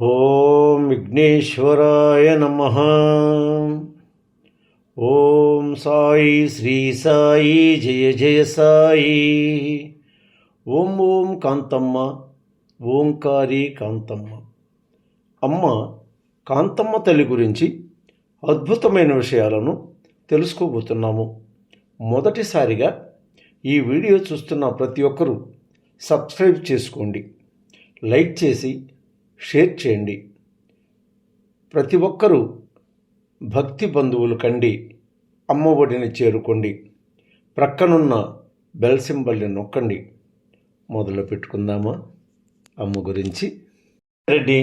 ఓం విఘ్నేశ్వరాయ నమః. ఓం సాయి శ్రీ సాయి జయ జయ సాయి. ఓం ఓం కాంతమ్మ ఓంకారి కాంతమ్మ. అమ్మ కాంతమ్మ తల్లి గురించి అద్భుతమైన విషయాలను తెలుసుకోబోతున్నాము. మొదటిసారిగా ఈ వీడియో చూస్తున్న ప్రతి ఒక్కరూ సబ్స్క్రైబ్ చేసుకోండి, లైక్ చేసి షేర్ చేయండి. ప్రతి ఒక్కరూ భక్తి బంధువులు కండి అమ్మ ఒడిని చేరుకోండి. ప్రక్కనున్న బెల్ సింబల్ని నొక్కండి. మొదలు పెట్టుకుందామా అమ్మ గురించి. రెడ్డి,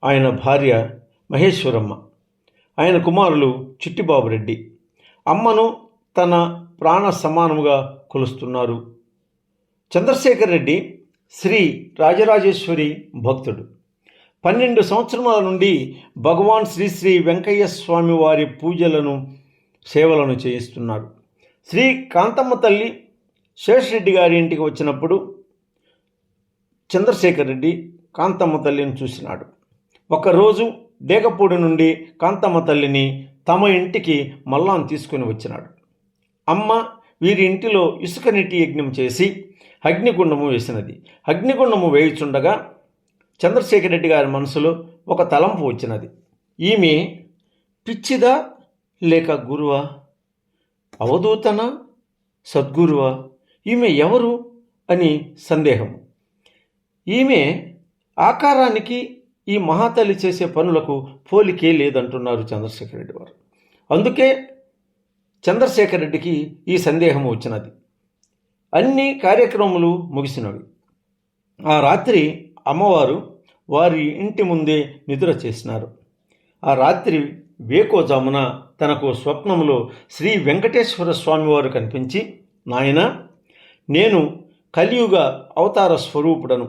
ఆయన భార్య మహేశ్వరమ్మ, ఆయన కుమారులు చిట్టిబాబు రెడ్డి అమ్మను తన ప్రాణ సమానముగా కొలుస్తున్నారు. చంద్రశేఖర్ రెడ్డి శ్రీ రాజరాజేశ్వరి భక్తుడు. 12 సంవత్సరాల నుండి భగవాన్ శ్రీ శ్రీ వెంకయ్య స్వామి వారి పూజలను సేవలను చేయిస్తున్నారు. శ్రీ కాంతమ్మ తల్లి శేషరెడ్డి గారి ఇంటికి వచ్చినప్పుడు చంద్రశేఖర్ రెడ్డి కాంతమ్మ తల్లిని చూసినాడు. ఒకరోజు డేగపూడి నుండి కాంతమ్మ తల్లిని తమ ఇంటికి మల్లాం తీసుకుని వచ్చినాడు. అమ్మ వీరి ఇంటిలో ఇసుక నీటి యజ్ఞం చేసి అగ్నిగుండము వేసినది. అగ్నిగుండము వేయుచుండగా చంద్రశేఖర్ రెడ్డి గారి మనసులో ఒక తలంపు వచ్చినది. ఈమె పిచ్చిదా లేక గురువా? అవధూతనా సద్గురువా? ఈమె ఎవరు అని సందేహం. ఈమె ఆకారానికి ఈ మహాతల్లి చేసే పనులకు పోలికే లేదంటున్నారు చంద్రశేఖర్ రెడ్డి వారు. అందుకే చంద్రశేఖర్ రెడ్డికి ఈ సందేహం వచ్చినది. అన్ని కార్యక్రమాలు ముగిసినవి. ఆ రాత్రి అమ్మవారు వారి ఇంటి ముందే నిద్ర చేసినారు. ఆ రాత్రి వేకోజామున తనకు స్వప్నంలో శ్రీ వెంకటేశ్వర స్వామివారు కనిపించి, నాయనా, నేను కలియుగ అవతార స్వరూపుడను,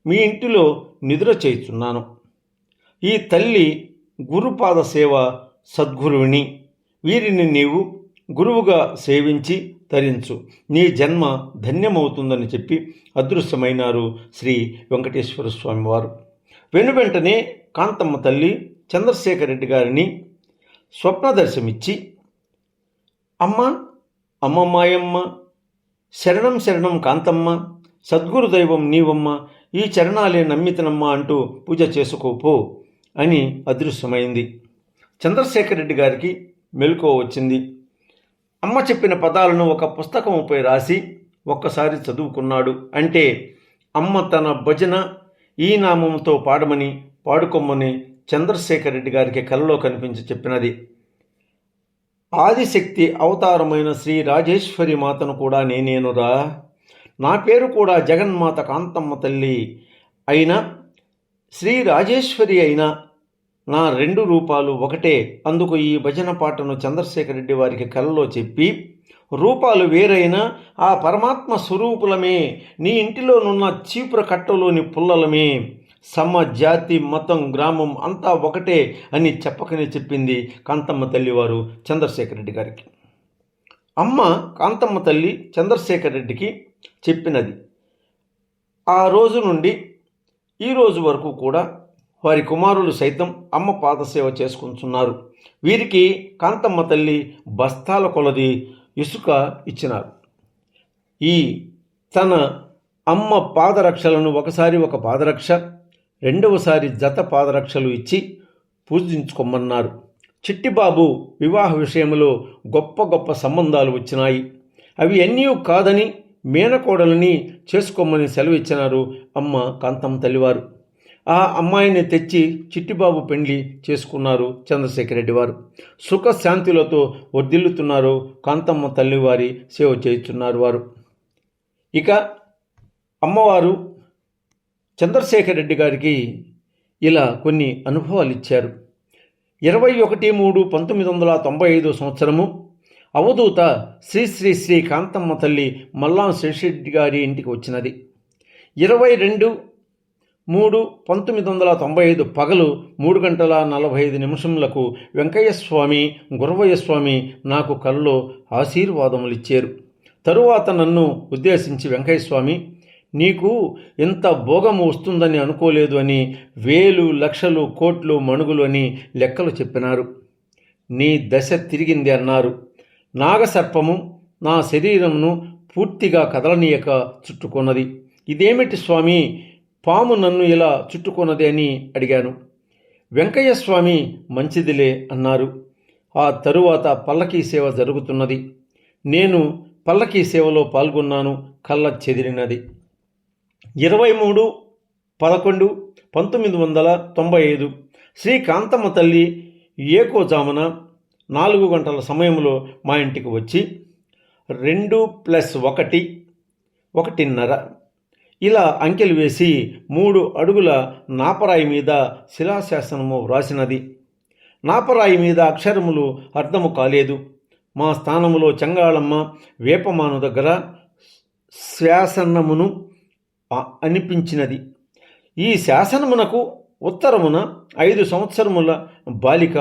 మీ ఇంటిలో నిద్ర చేయుచున్నాను. ఈ తల్లి గురుపాద సేవ సద్గురువుని, వీరిని నీవు గురువుగా సేవించి తరించు, నీ జన్మ ధన్యమవుతుందని చెప్పి అదృశ్యమైనారు శ్రీ వెంకటేశ్వర స్వామివారు. వెనువెంటనే కాంతమ్మ తల్లి చంద్రశేఖర్ రెడ్డి గారిని స్వప్న దర్శనమిచ్చి, అమ్మ అమ్మ మాయమ్మ, శరణం శరణం కాంతమ్మ, సద్గురు దైవం నీవమ్మ, ఈ చరణాలే నమ్మితనమ్మ అంటూ పూజ చేసుకోపో అని అదృశ్యమైంది. చంద్రశేఖర్ రెడ్డి గారికి మెలకువ వచ్చింది. అమ్మ చెప్పిన పదాలను ఒక పుస్తకంపై రాసి ఒక్కసారి చదువుకున్నాడు. అంటే అమ్మ తన భజన ఈ నామంతో పాడమని, పాడుకోమని చంద్రశేఖర్ రెడ్డి గారికి కలలో కనిపించి చెప్పినది. ఆదిశక్తి అవతారమైన శ్రీ రాజేశ్వరి మాతను కూడా నేనేనురా, నా పేరు కూడా జగన్మాత కాంతమ్మ తల్లి అయినా శ్రీ రాజేశ్వరి అయినా నా 2 రూపాలు ఒకటే. అందుకు ఈ భజన పాటను చంద్రశేఖర్ రెడ్డి వారికి కలలో చెప్పి, రూపాలు వేరైనా ఆ పరమాత్మ స్వరూపులమే, నీ ఇంటిలోనున్న చీపుర కట్టలోని పుల్లలమే, సమ జాతి మతం గ్రామం అంతా ఒకటే అని చెప్పకనే చెప్పింది కాంతమ్మ తల్లి వారు చంద్రశేఖర్ రెడ్డి గారికి. అమ్మ కాంతమ్మ తల్లి చంద్రశేఖర్ రెడ్డికి చెప్పినది. ఆ రోజు నుండి ఈ రోజు వరకు కూడా వారి కుమారులు సైతం అమ్మ పాదసేవ చేసుకుంటున్నారు. వీరికి కాంతమ్మ తల్లి బస్తాల కొలది ఇసుక ఇచ్చినారు. ఈ తన అమ్మ పాదరక్షలను ఒకసారి ఒక పాదరక్ష, రెండవసారి జత పాదరక్షలు ఇచ్చి పూజించుకోమన్నారు. చిట్టిబాబు వివాహ విషయంలో గొప్ప గొప్ప సంబంధాలు వచ్చినాయి. అవి అన్నీ కాదని మేనకోడలని చేసుకోమని సెలవు ఇచ్చినారు అమ్మ కాంతమ్మ తల్లివారు. ఆ అమ్మాయిని తెచ్చి చిట్టిబాబు పెండ్లి చేసుకున్నారు చంద్రశేఖర్ రెడ్డి వారు. సుఖశాంతులతో వర్ధిల్లుతున్నారు. కాంతమ్మ తల్లివారి సేవ చేస్తున్నారు వారు. ఇక అమ్మవారు చంద్రశేఖర్ రెడ్డి గారికి ఇలా కొన్ని అనుభవాలు ఇచ్చారు. 21/3/1995 సంవత్సరము అవధూత శ్రీ శ్రీ శ్రీ కాంతమ్మ తల్లి మల్లాం శేషరెడ్డి గారి ఇంటికి వచ్చినది. 22/3/1995 పగలు 3:45 వెంకయ్య స్వామి, గురవయ్య స్వామి నాకు కలలో ఆశీర్వాదములిచ్చారు. తరువాత నన్ను ఉద్దేశించి వెంకయ్య స్వామి, నీకు ఇంత భోగము వస్తుందని అనుకోలేదు అని వేలు లక్షలు కోట్లు మణుగులు అని లెక్కలు చెప్పినారు. నీ దశ తిరిగింది అన్నారు. నాగసర్పము నా శరీరమును పూర్తిగా కదలనీయక చుట్టుకున్నది. ఇదేమిటి స్వామి, పాము నన్ను ఇలా చుట్టుకున్నది అని అడిగాను. వెంకయ్య స్వామి మంచిదిలే అన్నారు. ఆ తరువాత పల్లకీ సేవ జరుగుతున్నది. నేను పల్లకీ సేవలో పాల్గొన్నాను. కళ్ళ చెదిరినది. 23/11/1995 శ్రీ కాంతమ్మ తల్లి ఏకోజామున 4 గంటల సమయంలో మా ఇంటికి వచ్చి 2+1 1:30 ఇలా అంకెలు వేసి 3 అడుగుల నాపరాయి మీద శిలాశాసనము వ్రాసినది. నాపరాయి మీద అక్షరములు అర్థము కాలేదు. మా స్థానములో చెంగాళమ్మ వేపమాను దగ్గర శాసనమును అనిపించినది. ఈ శాసనమునకు ఉత్తరమున 5 సంవత్సరముల బాలిక,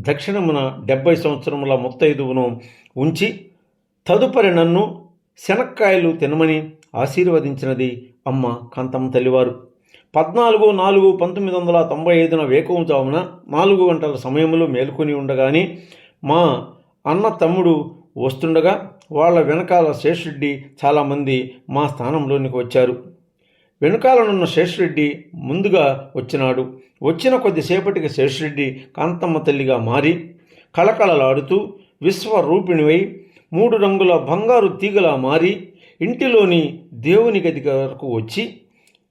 దక్షిణమున 70 సంవత్సరముల ముత్తైదువును ఉంచి తదుపరి నన్ను శనక్కాయలు తినమని ఆశీర్వదించినది అమ్మ కాంతమ్మ తల్లివారు. 14/4/1995 వేకువజామున 4 గంటల సమయంలో మేలుకొని ఉండగానే మా అన్న తమ్ముడు వస్తుండగా వాళ్ళ వెనకాల శేషరెడ్డి చాలామంది మా స్థానంలోనికి వచ్చారు. వెనుకాలనున్న శేషరెడ్డి ముందుగా వచ్చినాడు. వచ్చిన కొద్దిసేపటికి శేషరెడ్డి కాంతమ్మ తల్లిగా మారి కళకళలాడుతూ విశ్వరూపిణివై 3 రంగుల బంగారు తీగలా మారి ఇంటిలోని దేవుని గది వరకు వచ్చి,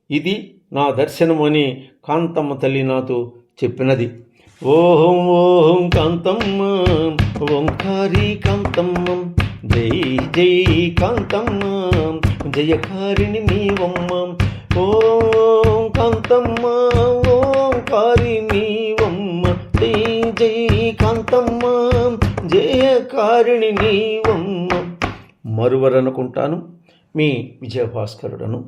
ఇది నా దర్శనము అని కాంతమ్మ తల్లి నాతో చెప్పినది. ఓం ఓం కాంతమ్మ ఓంకారి కాంతమ్మ జై జై కాంతమ్మ జయకారిణి నీవమ్మ. ఓం కాంతమ్మ ఓంకారి నీవమ్మ జై జై కాంతమ్మ జయకారిణి నీవమ్మ. మరువరనుకుంటాను. మీ విజయభాస్కరుడను.